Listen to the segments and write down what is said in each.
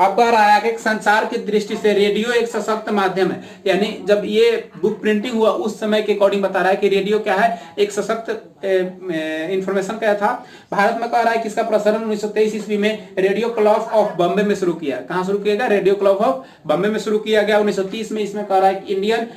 अब कह रहा है कि संचार की दृष्टि से रेडियो एक सशक्त माध्यम है। यानी जब ये बुक प्रिंटिंग हुआ उस समय के अकॉर्डिंग बता रहा है कि रेडियो क्या है, एक सशक्त इंफॉर्मेशन क्या था। भारत में कह रहा है कि इसका प्रसारण 1923 ईस्वी में रेडियो क्लब ऑफ बॉम्बे में शुरू किया। कहां शुरू किया गया? रेडियो क्लब ऑफ बॉम्बे में शुरू किया गया 1930 में। इसमें कह रहा है कि इंडियन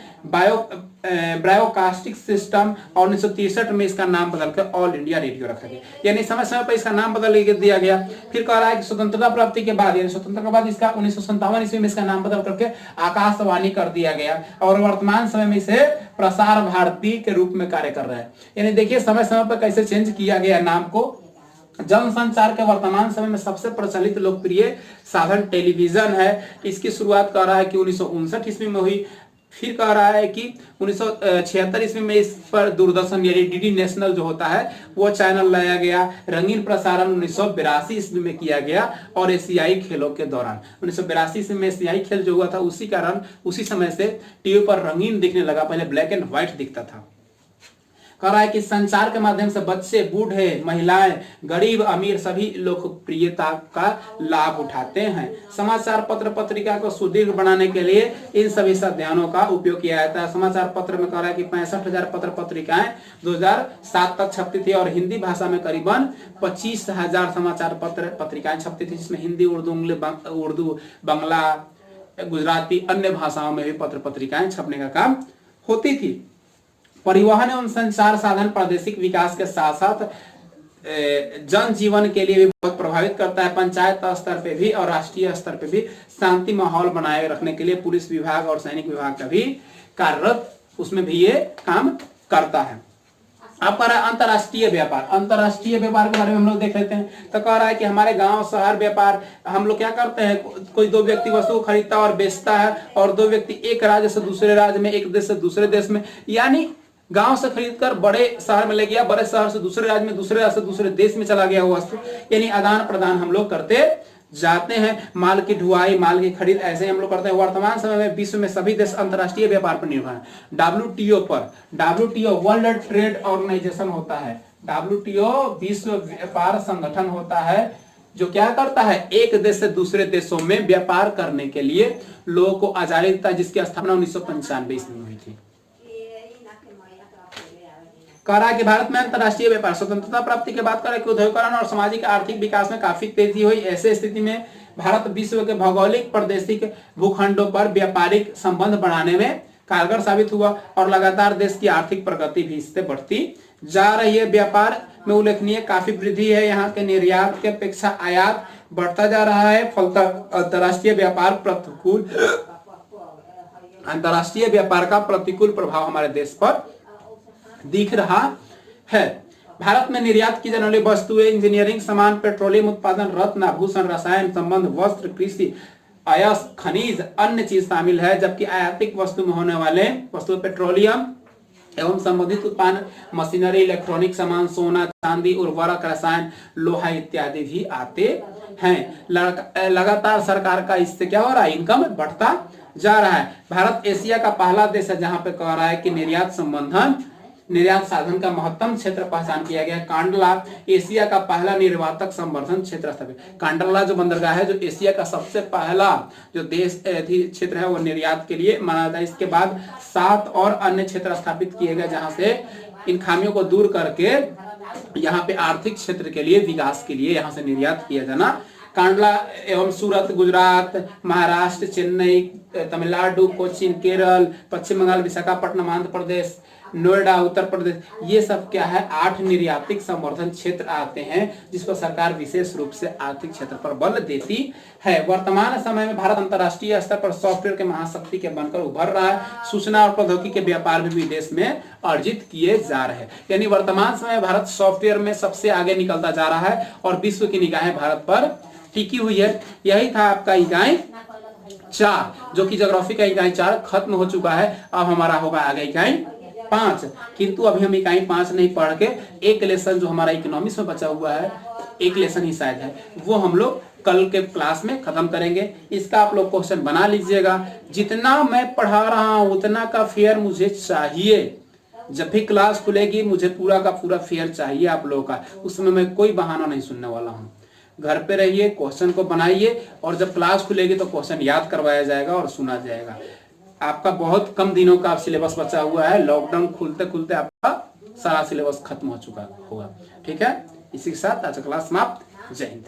ब्रायोकास्टिक सिस्टम, और 1963 में इसका नाम बदलकर ऑल इंडिया रेडियो रखा गया। यानी समय समय पर इसका नाम बदल दिया गया। फिर कह रहा है कि स्वतंत्रता प्राप्ति के बाद, यानी स्वतंत्रता के बाद इसका 1957 ईस्वी में इसका नाम बदल करके आकाशवाणी कर दिया गया, और वर्तमान समय में इसे प्रसार भारती के रूप में कार्य कर रहा है। यानी देखिए समय समय पर कैसे चेंज किया गया नाम को। जनसंचार के वर्तमान समय में सबसे प्रचलित लोकप्रिय साधन टेलीविजन है। इसकी शुरुआत कर रहा है कि 1959 ईस्वी में हुई। फिर कह रहा है कि 1976 ईस्वी में इस पर दूरदर्शन यानी डीडी नेशनल जो होता है वो चैनल लाया गया। रंगीन प्रसारण 1982 ईस्वी में किया गया, और एशियाई खेलों के दौरान 1982 ईस्वी में एशियाई खेल जो हुआ था उसी कारण उसी समय से टीवी पर रंगीन दिखने लगा, पहले ब्लैक एंड व्हाइट दिखता था। कह रहा है कि संचार के माध्यम से बच्चे, बूढ़े, महिलाएं, गरीब, अमीर सभी लोकप्रियता का लाभ उठाते हैं। समाचार पत्र पत्रिका को सुदृढ़ बनाने के लिए इन सभी साधनों का उपयोग किया जाता है। समाचार पत्र में कह रहा है कि 65,000 पत्र पत्रिकाएं 2007 तक छपती थी, और हिंदी भाषा में करीबन 25,000 समाचार पत्र पत्रिकाएं छपती थी, जिसमें हिंदी, उर्दू, बांग्ला, गुजराती, अन्य भाषाओं में भी पत्र पत्रिकाएं छपने का काम होती थी। परिवहन एवं संचार साधन प्रादेशिक विकास के साथ साथ जनजीवन के लिए भी बहुत प्रभावित करता है। पंचायत स्तर पे भी और राष्ट्रीय स्तर पे भी शांति माहौल बनाए रखने के लिए पुलिस विभाग और सैनिक विभाग का भी कार्यरत, उसमें भी ये काम करता है। अब कह रहा है अंतरराष्ट्रीय व्यापार। अंतरराष्ट्रीय व्यापार के बारे में हम लोग देख लेते हैं। तो कह रहा है कि हमारे गांव शहर व्यापार हम लोग क्या करते हैं, कोई दो व्यक्ति वस्तु खरीदता और बेचता है, और दो व्यक्ति एक राज्य से दूसरे राज्य में, एक देश से दूसरे देश में, यानी गांव से खरीदकर बड़े शहर में ले गया, बड़े शहर से दूसरे राज्य में, दूसरे राज्य से दूसरे देश में चला गया वो वस्तु, यानी आदान प्रदान हम लोग करते जाते हैं। माल की ढुलाई, माल की खरीद ऐसे हम लोग करते हैं। वर्तमान समय में विश्व में सभी देश अंतरराष्ट्रीय व्यापार पर निर्भर है। डब्ल्यूटीओ पर, डब्ल्यूटीओ वर्ल्ड ट्रेड ऑर्गेनाइजेशन होता है, डब्ल्यूटीओ विश्व व्यापार संगठन होता है, जो क्या करता है, एक देश से दूसरे देशों में व्यापार करने के लिए लोगों को आजादी देता है, जिसकी स्थापना 1995 ईस्वी में हुई थी। कह रहा है कि भारत में अंतरराष्ट्रीय व्यापार स्वतंत्रता प्राप्ति के बाद करें कि उद्योगीकरण और सामाजिक आर्थिक विकास में काफी तेजी हुई। ऐसे स्थिति में भारत विश्व के भौगोलिक प्रादेशिक भूखंडों पर व्यापारिक संबंध बढ़ाने में कारगर साबित हुआ, और लगातार देश की आर्थिक प्रगति भी इससे बढ़ती जा रही है। व्यापार में उल्लेखनीय काफी वृद्धि है। यहाँ के निर्यात के अपेक्षा आयात बढ़ता जा रहा है। फलतः अंतरराष्ट्रीय व्यापार का प्रतिकूल प्रभाव हमारे देश पर दिख रहा है। भारत में निर्यात की जाने वाली वस्तुएं इंजीनियरिंग सामान, पेट्रोलियम उत्पादन, रत्न, आभूषण, रसायन संबंध, वस्त्र, कृषि, अयस्क, खनिज, अन्य चीज शामिल है। जबकि आयातिक वस्तु में होने वाले वस्तु पेट्रोलियम एवं संबंधित उत्पादन, मशीनरी, इलेक्ट्रॉनिक सामान, सोना, चांदी, उर्वरक, रसायन, लोहा इत्यादि भी आते हैं। लगातार सरकार का इससे क्या हो रहा है, इनकम बढ़ता जा रहा है। भारत एशिया का पहला देश है जहां पे कह रहा है कि निर्यात साधन का महत्तम क्षेत्र पहचान किया गया। कांडला एशिया का पहला निर्यातक संवर्धन क्षेत्र स्थापित। कांडला जो बंदरगाह है, जो एशिया का सबसे पहला जो देश क्षेत्र है, वो निर्यात के लिए माना जाता है। इसके बाद 7 और अन्य क्षेत्र स्थापित किए गए, जहां से इन खामियों को दूर करके यहाँ पे आर्थिक क्षेत्र के लिए, विकास के लिए यहाँ से निर्यात किया जाना। कांडला एवं सूरत गुजरात, महाराष्ट्र, चेन्नई, तमिलनाडु, कोचीन केरल, पश्चिम बंगाल, विशाखापट्टनम आंध्र प्रदेश, नोएडा उत्तर प्रदेश, ये सब क्या है, 8 निर्यातिक संवर्धन क्षेत्र आते हैं, जिस पर सरकार विशेष रूप से आर्थिक क्षेत्र पर बल देती है। वर्तमान समय में भारत अंतर्राष्ट्रीय स्तर पर सॉफ्टवेयर के महाशक्ति के बनकर उभर रहा है। सूचना और प्रौद्योगिकी के व्यापार में भी देश में अर्जित किए जा रहे हैं। यानी वर्तमान समय भारत सॉफ्टवेयर में सबसे आगे निकलता जा रहा है और विश्व की निगाहें भारत पर टिकी हुई है। यही था आपका इकाई 4, जो कि ज्योग्राफी का इकाई 4 खत्म हो चुका है। अब हमारा होगा आगे इकाई 5, किंतु अभी हम इकाई 5 नहीं पढ़ के एक लेसन जो हमारा इकोनॉमिक्स में बचा हुआ है, एक लेसन ही शायद है, वो हम लोग कल के क्लास में खत्म करेंगे। इसका आप लोग क्वेश्चन बना लीजिएगा। जितना मैं पढ़ा रहा हूं उतना का फेयर मुझे चाहिए। जब भी क्लास खुलेगी मुझे पूरा का पूरा फेयर चाहिए आप लोगों का। उसमें मैं कोई बहाना नहीं सुनने वाला हूं। घर पे रहिए, क्वेश्चन को बनाइए और जब क्लास खुलेगी तो क्वेश्चन याद करवाया जाएगा और सुना जाएगा। आपका बहुत कम दिनों का सिलेबस बचा हुआ है, लॉकडाउन खुलते खुलते आपका सारा सिलेबस खत्म हो चुका होगा। ठीक है, इसी के साथ आज क्लास समाप्त। जय हिंद।